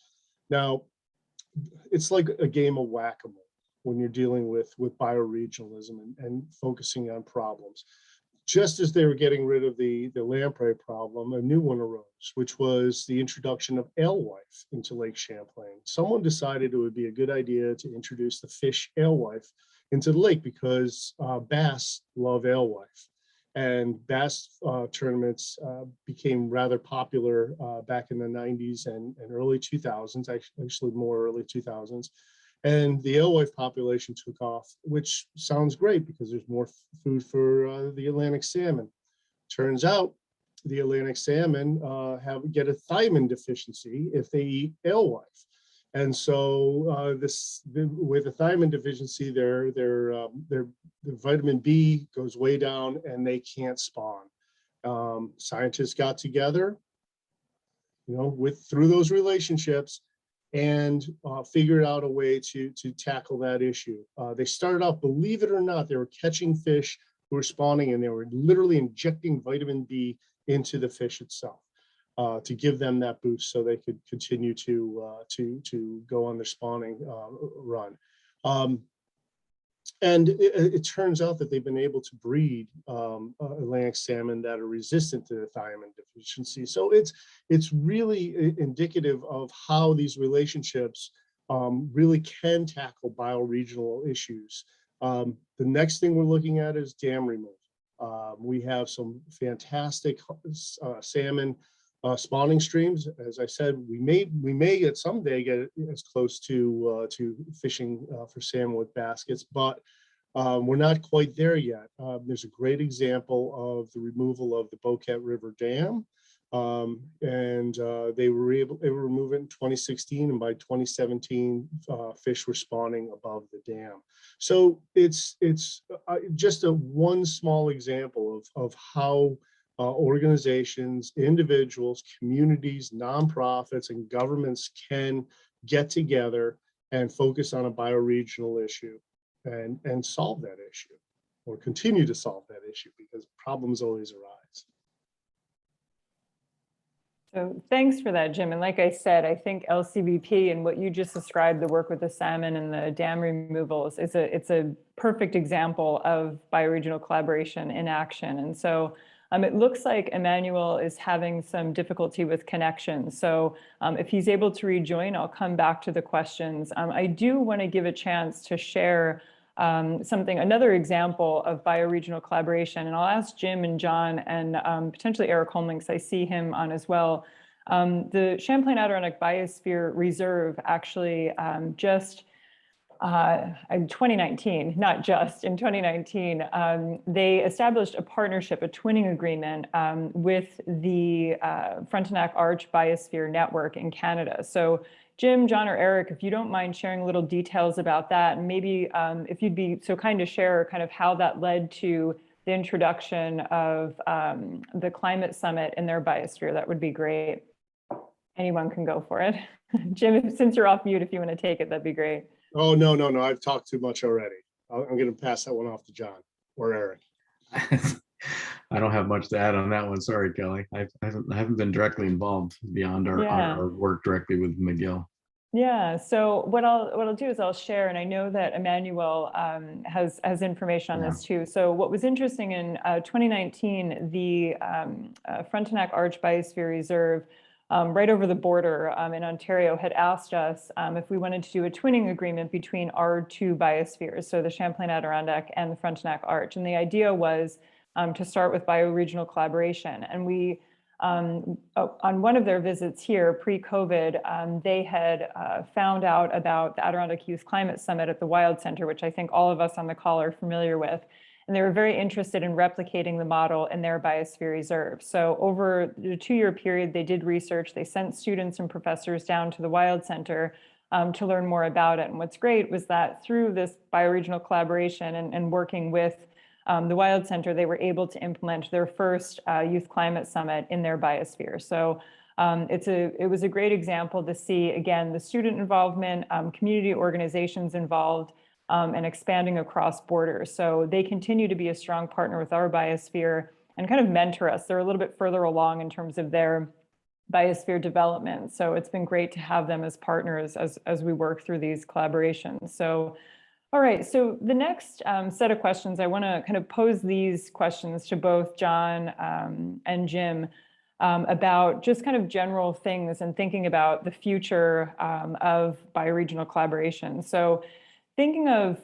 Now, it's like a game of whack-a-mole when you're dealing with bioregionalism and focusing on problems. Just as they were getting rid of the lamprey problem, a new one arose, which was the introduction of alewife into Lake Champlain. Someone decided it would be a good idea to introduce the fish alewife into the lake because bass love alewife. And bass tournaments became rather popular back in the 90s and early 2000s, actually more early 2000s. And the alewife population took off, which sounds great because there's more food for the Atlantic salmon. Turns out the Atlantic salmon get a thiamine deficiency if they eat alewife. And so with a thiamine deficiency, their vitamin B goes way down and they can't spawn. Scientists got together, through those relationships, and figured out a way to tackle that issue. They started off, believe it or not, they were catching fish who were spawning, and they were literally injecting vitamin B into the fish itself to give them that boost so they could continue to go on their spawning run. And it turns out that they've been able to breed Atlantic salmon that are resistant to the thiamine deficiency. So it's really indicative of how these relationships really can tackle bioregional issues. The next thing we're looking at is dam removal. We have some fantastic salmon spawning streams. As I said, we may at someday get as close to fishing for salmon with baskets, but we're not quite there yet. There's a great example of the removal of the Boquet River Dam, and they were able to remove it in 2016, and by 2017, fish were spawning above the dam. So it's just one small example of how organizations, individuals, communities, nonprofits, and governments can get together and focus on a bioregional issue and solve that issue, or continue to solve that issue, because problems always arise. So thanks for that, Jim. And like I said, I think LCBP and what you just described, the work with the salmon and the dam removals, it's a perfect example of bioregional collaboration in action. And so it looks like Emmanuel is having some difficulty with connection. So if he's able to rejoin, I'll come back to the questions. I do want to give a chance to share another example of bioregional collaboration. And I'll ask Jim and John and potentially Eric Holman, because I see him on as well. The Champlain Adirondack Biosphere Reserve actually just in 2019, not just in 2019, they established a partnership, a twinning agreement with the Frontenac Arch Biosphere Network in Canada. So Jim, John, or Eric, if you don't mind sharing little details about that, and maybe if you'd be so kind to share kind of how that led to the introduction of the climate summit in their biosphere, that would be great. Anyone can go for it. Jim, since you're off mute, if you want to take it, that'd be great. Oh, no, no, no. I've talked too much already. I'm going to pass that one off to John or Eric. I don't have much to add on that one. Sorry, Kelly. I haven't been directly involved beyond our work directly with McGill. Yeah. So what I'll do is I'll share, and I know that Emmanuel has information on this too. So what was interesting in 2019, the Frontenac Arch Biosphere Reserve, right over the border in Ontario, had asked us if we wanted to do a twinning agreement between our two biospheres, so the Champlain Adirondack and the Frontenac Arch. And the idea was to start with bioregional collaboration. And we, on one of their visits here pre-COVID, they had found out about the Adirondack Youth Climate Summit at the Wild Center, which I think all of us on the call are familiar with. And they were very interested in replicating the model in their biosphere reserve. So over the 2-year period, they did research. They sent students and professors down to the Wild Center to learn more about it. And what's great was that through this bioregional collaboration and working with the Wild Center, they were able to implement their first Youth Climate Summit in their biosphere. So it was a great example to see, again, the student involvement, community organizations involved, and expanding across borders. So they continue to be a strong partner with our biosphere and kind of mentor us. They're a little bit further along in terms of their biosphere development. So it's been great to have them as partners as we work through these collaborations. So, all right, so the next set of questions, I want to kind of pose these questions to both John and Jim about just kind of general things and thinking about the future of bioregional collaboration. So thinking of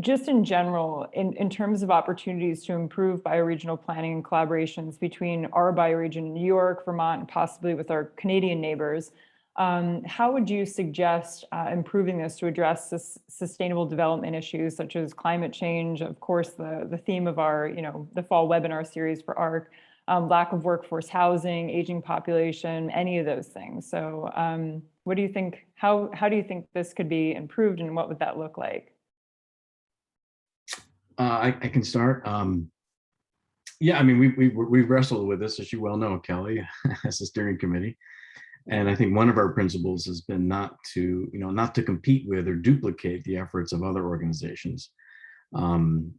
just in general, in terms of opportunities to improve bioregional planning and collaborations between our bioregion, New York, Vermont, and possibly with our Canadian neighbors, how would you suggest improving this to address sustainable development issues such as climate change, of course, the theme of our, the fall webinar series for ARC, lack of workforce housing, aging population, any of those things. So what do you think, how do you think this could be improved and what would that look like? I can start. Yeah, I mean, we've wrestled with this, as you well know, Kelly, as a steering committee. And I think one of our principles has been not to compete with or duplicate the efforts of other organizations. Over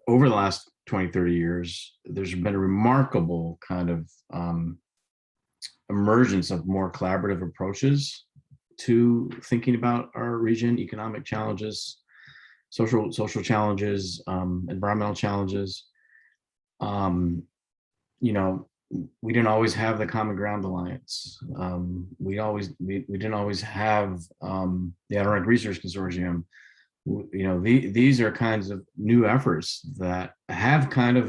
the last 20, 30 years, there's been a remarkable kind of emergence of more collaborative approaches to thinking about our region, economic challenges, social challenges, environmental challenges. We didn't always have the Common Ground Alliance. We didn't always have the Adirondack Research Consortium. These are kinds of new efforts that have kind of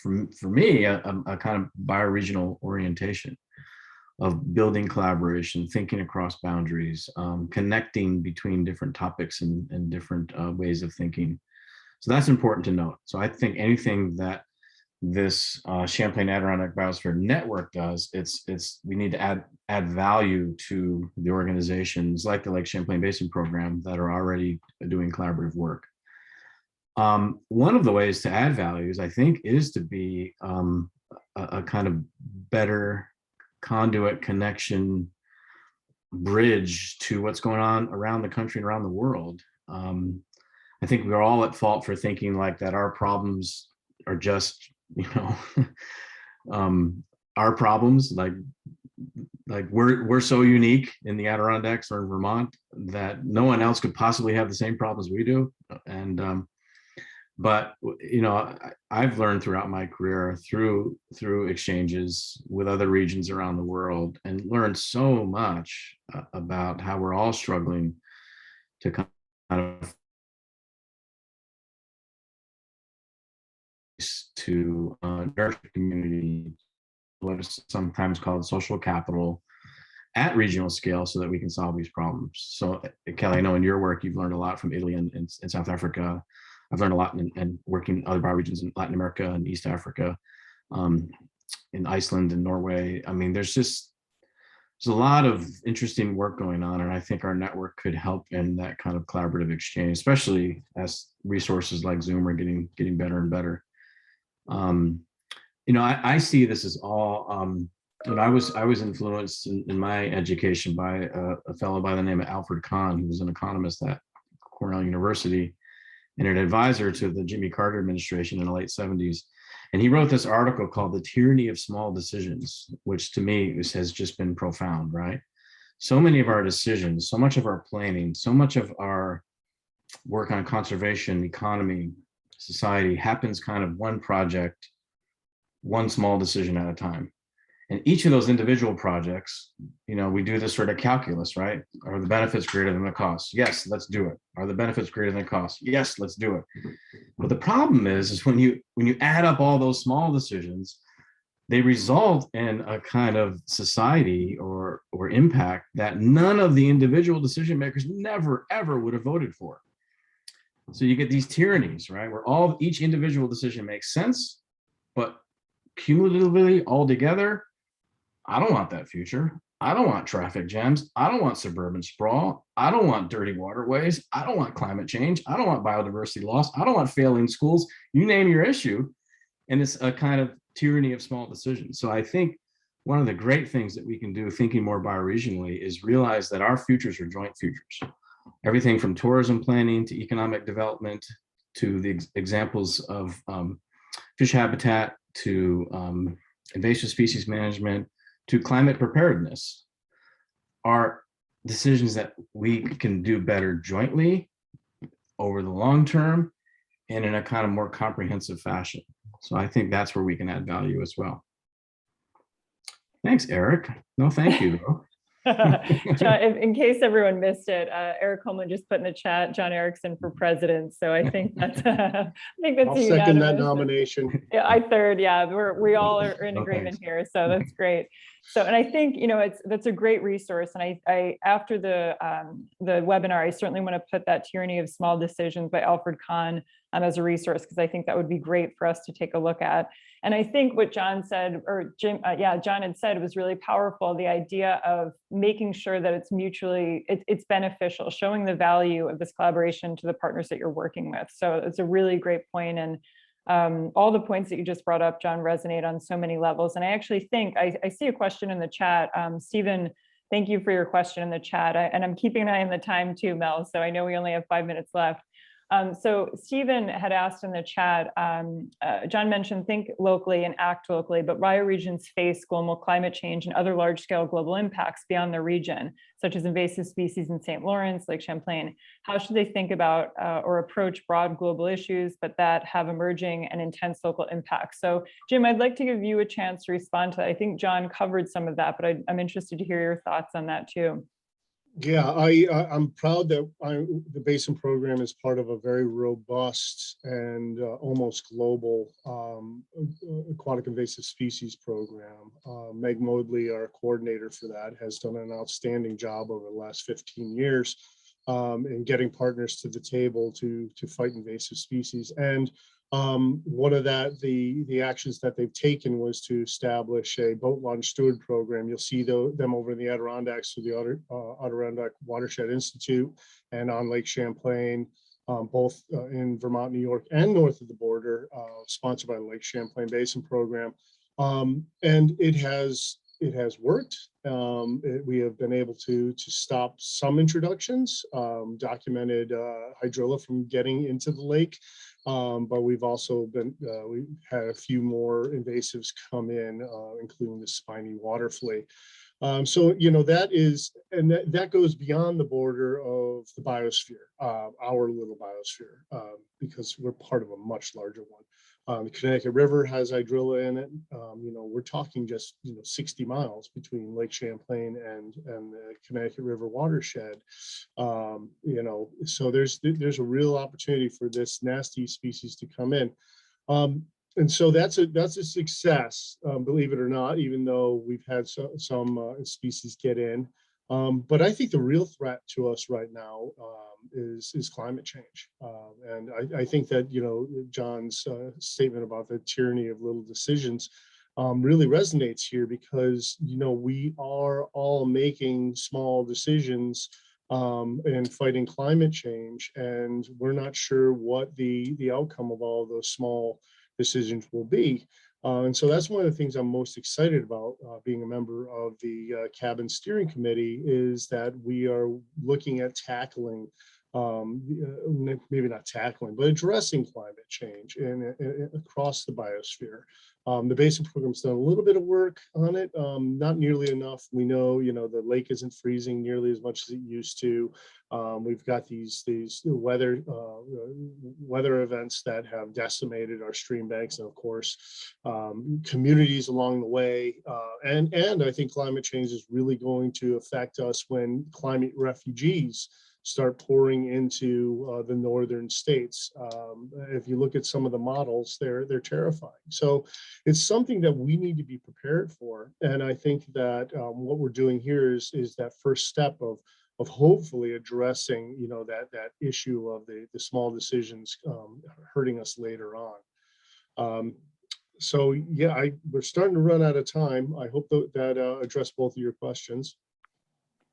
for me, a kind of bioregional orientation of building collaboration, thinking across boundaries, connecting between different topics and different ways of thinking. So that's important to note. So I think anything that this Champlain Adirondack Biosphere Network does, we need to add value to the organizations like the Lake Champlain Basin program that are already doing collaborative work. One of the ways to add values, I think, is to be a kind of better conduit, connection, bridge to what's going on around the country and around the world. I think we're all at fault for thinking like that our problems are just, our problems, like we're so unique in the Adirondacks or in Vermont that no one else could possibly have the same problems we do. And but I've learned throughout my career through exchanges with other regions around the world and learned so much about how we're all struggling to kind of to nurture community, what is sometimes called social capital at regional scale so that we can solve these problems. So Kelly, I know in your work, you've learned a lot from Italy and South Africa. I've learned a lot in working in other bioregions in Latin America and East Africa, in Iceland and Norway. I mean, there's a lot of interesting work going on, and I think our network could help in that kind of collaborative exchange, especially as resources like Zoom are getting better and better. I see this as all. I was influenced in my education by a fellow by the name of Alfred Kahn, who was an economist at Cornell University and an advisor to the Jimmy Carter administration in the late 70s. And he wrote this article called The Tyranny of Small Decisions, which to me has just been profound, right? So many of our decisions, so much of our planning, so much of our work on conservation, economy, society happens kind of one project, one small decision at a time. And each of those individual projects, we do this sort of calculus, right? Are the benefits greater than the costs? Yes, let's do it. Are the benefits greater than the costs? Yes, let's do it. But the problem is when you add up all those small decisions, they result in a kind of society or impact that none of the individual decision makers never, ever would have voted for. So you get these tyrannies, right? Where each individual decision makes sense, but cumulatively all together, I don't want that future. I don't want traffic jams. I don't want suburban sprawl. I don't want dirty waterways. I don't want climate change. I don't want biodiversity loss. I don't want failing schools. You name your issue. And it's a kind of tyranny of small decisions. So I think one of the great things that we can do thinking more bioregionally is realize that our futures are joint futures. Everything from tourism planning to economic development to the examples of fish habitat to invasive species management to climate preparedness are decisions that we can do better jointly over the long term and in a kind of more comprehensive fashion. So I think that's where we can add value as well. Thanks, Eric. No, thank you. John, in case everyone missed it, Eric Coleman just put in the chat, John Erickson for president. So I think that's I'll second that nomination. Yeah, I third. Yeah, we all are in agreement here. So that's great. So, and I think, that's a great resource. And I after the webinar, I certainly want to put that Tyranny of Small Decisions by Alfred Kahn as a resource, because I think that would be great for us to take a look at. And I think what John said, or John had said, was really powerful. The idea of making sure that it's mutually, it's beneficial, showing the value of this collaboration to the partners that you're working with. So it's a really great point. And all the points that you just brought up, John, resonate on so many levels. And I actually think, I see a question in the chat. Stephen, thank you for your question in the chat. And I'm keeping an eye on the time too, Mel. So I know we only have 5 minutes left. So Stephen had asked in the chat, John mentioned think locally and act locally, but bioregions face global climate change and other large-scale global impacts beyond the region, such as invasive species in St. Lawrence, Lake Champlain. How should they think about or approach broad global issues, but that have emerging and intense local impacts? So Jim, I'd like to give you a chance to respond to that. I think John covered some of that, but I'm interested to hear your thoughts on that too. Yeah, I'm proud that the Basin program is part of a very robust and almost global aquatic invasive species program. Meg Modley, our coordinator for that, has done an outstanding job over the last 15 years in getting partners to the table to fight invasive species. And one of the actions that they've taken was to establish a boat launch steward program. You'll see them over in the Adirondacks through the Adirondack Watershed Institute and on Lake Champlain, both in Vermont, New York, and north of the border, sponsored by the Lake Champlain Basin program. And it has worked. We have been able to stop some introductions, documented hydrilla from getting into the lake. But we've also we had a few more invasives come in, including the spiny water flea. So, that is, and that goes beyond the border of the biosphere, our little biosphere, because we're part of a much larger one. The Connecticut River has hydrilla in it. We're talking just 60 miles between Lake Champlain and the Connecticut River watershed. So there's a real opportunity for this nasty species to come in. And so that's a success, believe it or not, even though we've had some species get in. But I think the real threat to us right now is climate change. And I think that, you know, John's statement about the tyranny of little decisions really resonates here, because, you know, we are all making small decisions and fighting climate change, and we're not sure what the outcome of all of those small decisions will be. And so that's one of the things I'm most excited about being a member of the Cabin Steering Committee, is that we are looking at tackling, maybe not tackling, but addressing climate change across the biosphere. The Basin program's done a little bit of work on it, not nearly enough. We know, you know, the lake isn't freezing nearly as much as it used to. We've got these weather events that have decimated our stream banks, and of course, communities along the way. And I think climate change is really going to affect us when climate refugees start pouring into the northern states. If you look at some of the models, they're terrifying. So it's something that we need to be prepared for. And I think that what we're doing here is that first step of hopefully addressing, you know, that issue of the small decisions hurting us later on. So yeah, we're starting to run out of time. I hope that addressed both of your questions.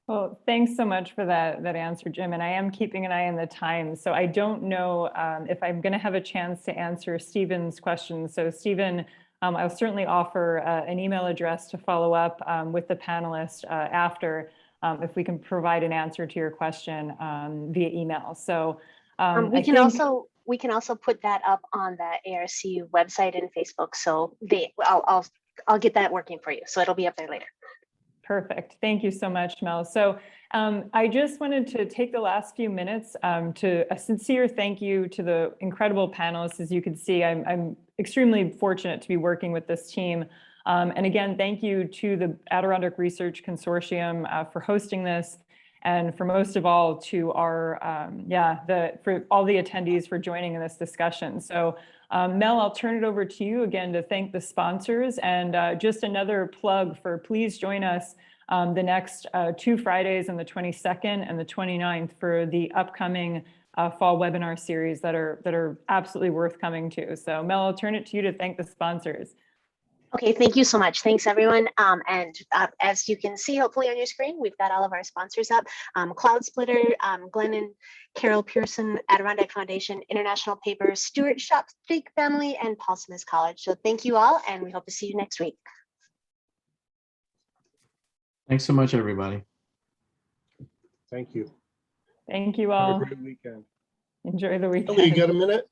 Well, thanks so much for that answer, Jim. And I am keeping an eye on the time. So I don't know if I'm going to have a chance to answer Stephen's questions. So Stephen, I'll certainly offer an email address to follow up with the panelists after, if we can provide an answer to your question via email. So we can also put that up on the ARC website and Facebook. So I'll get that working for you. So it'll be up there later. Perfect. Thank you so much, Mel. So I just wanted to take the last few minutes to a sincere thank you to the incredible panelists. As you can see, I'm extremely fortunate to be working with this team. And again, thank you to the Adirondack Research Consortium for hosting this, and for most of all to our, for all the attendees for joining in this discussion. So Mel, I'll turn it over to you again to thank the sponsors, and just another plug for please join us the next 2 Fridays on the 22nd and the 29th for the upcoming fall webinar series that are absolutely worth coming to. So Mel, I'll turn it to you to thank the sponsors. Okay, thank you so much. Thanks, everyone. As you can see, hopefully on your screen, we've got all of our sponsors up. Cloud Splitter, Glennon, Carol Pearson, Adirondack Foundation, International Paper, Stewart Shopstick Family, and Paul Smith College. So thank you all, and we hope to see you next week. Thanks so much, everybody. Thank you. Thank you all. Have a great weekend. Enjoy the weekend. Kelly, you got a minute?